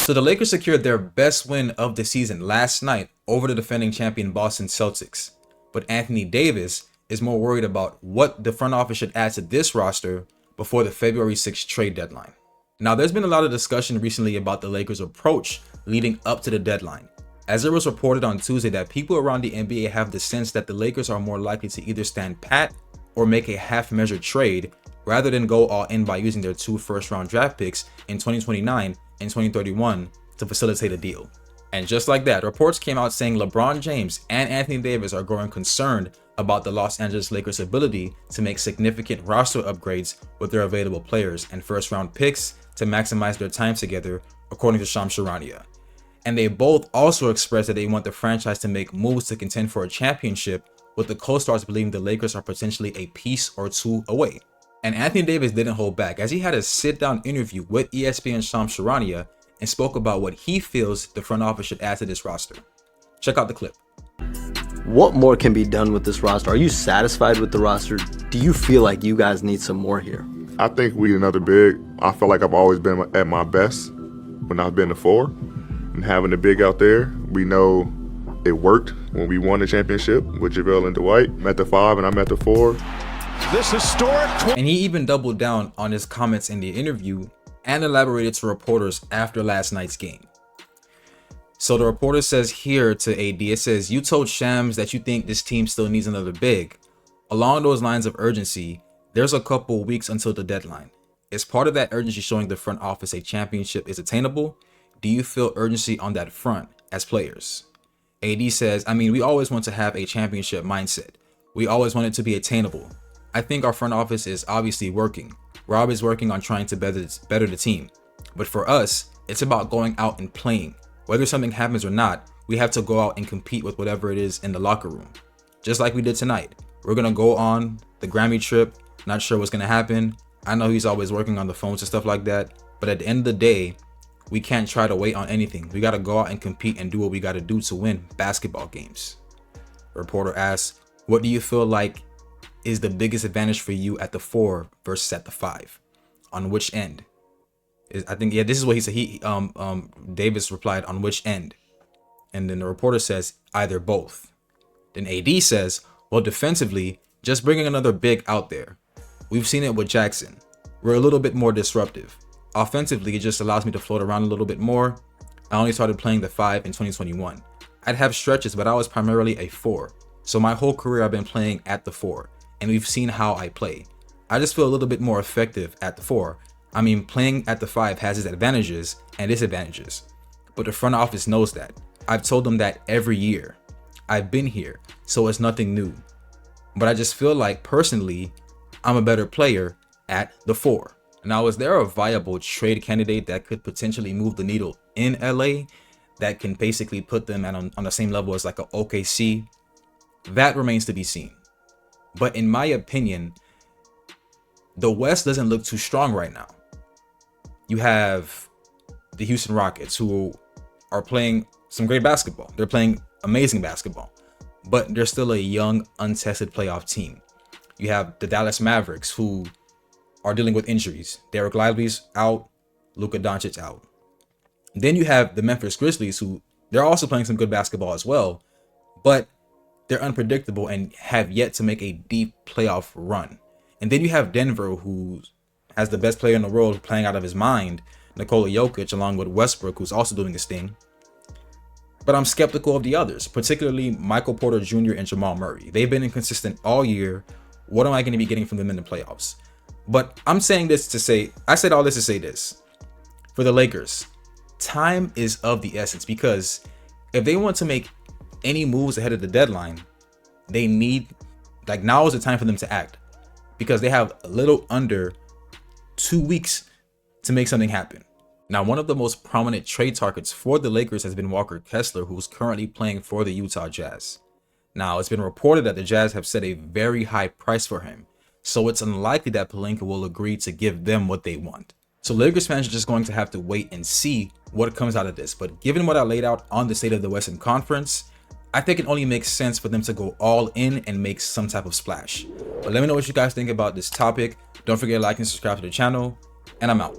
So the Lakers secured their best win of the season last night over the defending champion Boston Celtics. But Anthony Davis is more worried about what the front office should add to this roster before the February 6th trade deadline. Now, there's been a lot of discussion recently about the Lakers' approach leading up to the deadline, as it was reported on Tuesday that people around the NBA have the sense that the Lakers are more likely to either stand pat or make a half-measured trade rather than go all in by using their 2 first-round draft picks in 2029 and 2031 to facilitate a deal. And just like that, reports came out saying LeBron James and Anthony Davis are growing concerned about the Los Angeles Lakers' ability to make significant roster upgrades with their available players and first-round picks to maximize their time together, according to Shams Charania. And they both also expressed that they want the franchise to make moves to contend for a championship, with the co-stars believing the Lakers are potentially a piece or two away. And Anthony Davis didn't hold back, as he had a sit-down interview with ESPN's Shams Charania and spoke about what he feels the front office should add to this roster. Check out the clip. What more can be done with this roster? Are you satisfied with the roster? Do you feel like you guys need some more here? I think we need another big. I feel like I've always been at my best when I've been the 4. And having the big out there, we know it worked when we won the championship with JaVale and Dwight. I'm at the 5 and I'm at the 4. This historic. And he even doubled down on his comments in the interview and elaborated to reporters after last night's game. So the reporter says here to AD, it says, "You told Shams that you think this team still needs another big. Along those lines of urgency, there's a couple weeks until the deadline. Is part of that urgency showing the front office a championship is attainable? Do you feel urgency on that front as players?" AD says, "I mean, we always want to have a championship mindset. We always want it to be attainable. I think our front office is obviously working. Rob is working on trying to better the team. But for us, it's about going out and playing. Whether something happens or not, we have to go out and compete with whatever it is in the locker room. Just like we did tonight. We're going to go on the Grammy trip. Not sure what's going to happen. I know he's always working on the phones and stuff like that. But at the end of the day, we can't try to wait on anything. We got to go out and compete and do what we got to do to win basketball games." The reporter asks, "What do you feel like is the biggest advantage for you at the 4 versus at the 5? On which end?" I think, yeah, this is what he said. Davis replied, "On which end?" And then the reporter says, "Either both." Then AD says, "Well, defensively, just bringing another big out there. We've seen it with Jackson. We're a little bit more disruptive. Offensively, it just allows me to float around a little bit more. I only started playing the 5 in 2021. I'd have stretches, but I was primarily a 4. So my whole career I've been playing at the 4, and we've seen how I play. I just feel a little bit more effective at the 4. I mean, playing at the 5 has its advantages and disadvantages, but the front office knows that. I've told them that every year. I've been here, so it's nothing new. But I just feel like, personally, I'm a better player at the 4. Now, is there a viable trade candidate that could potentially move the needle in LA that can basically put them on the same level as like a OKC? That remains to be seen. But in my opinion, the West doesn't look too strong right now. You have the Houston Rockets, who are playing some great basketball. They're playing amazing basketball, but they're still a young, untested playoff team. You have the Dallas Mavericks, who are dealing with injuries. Derek Lively's out, Luka Doncic out. Then you have the Memphis Grizzlies, who they're also playing some good basketball as well, but they're unpredictable and have yet to make a deep playoff run. And then you have Denver, who has the best player in the world playing out of his mind, Nikola Jokic, along with Westbrook, who's also doing his thing. But I'm skeptical of the others, particularly Michael Porter Jr. and Jamal Murray. They've been inconsistent all year. What am I going to be getting from them in the playoffs? But I'm saying this to say, I said all this to say this. For the Lakers, time is of the essence, because if they want to make any moves ahead of the deadline, they need, like, now is the time for them to act, because they have a little under 2 weeks to make something happen. Now, one of the most prominent trade targets for the Lakers has been Walker Kessler, who's currently playing for the Utah Jazz. Now, it's been reported that the Jazz have set a very high price for him, so it's unlikely that Pelinka will agree to give them what they want. So Lakers fans are just going to have to wait and see what comes out of this. But given what I laid out on the state of the Western Conference, I think it only makes sense for them to go all in and make some type of splash. But let me know what you guys think about this topic. Don't forget to like and subscribe to the channel, and I'm out.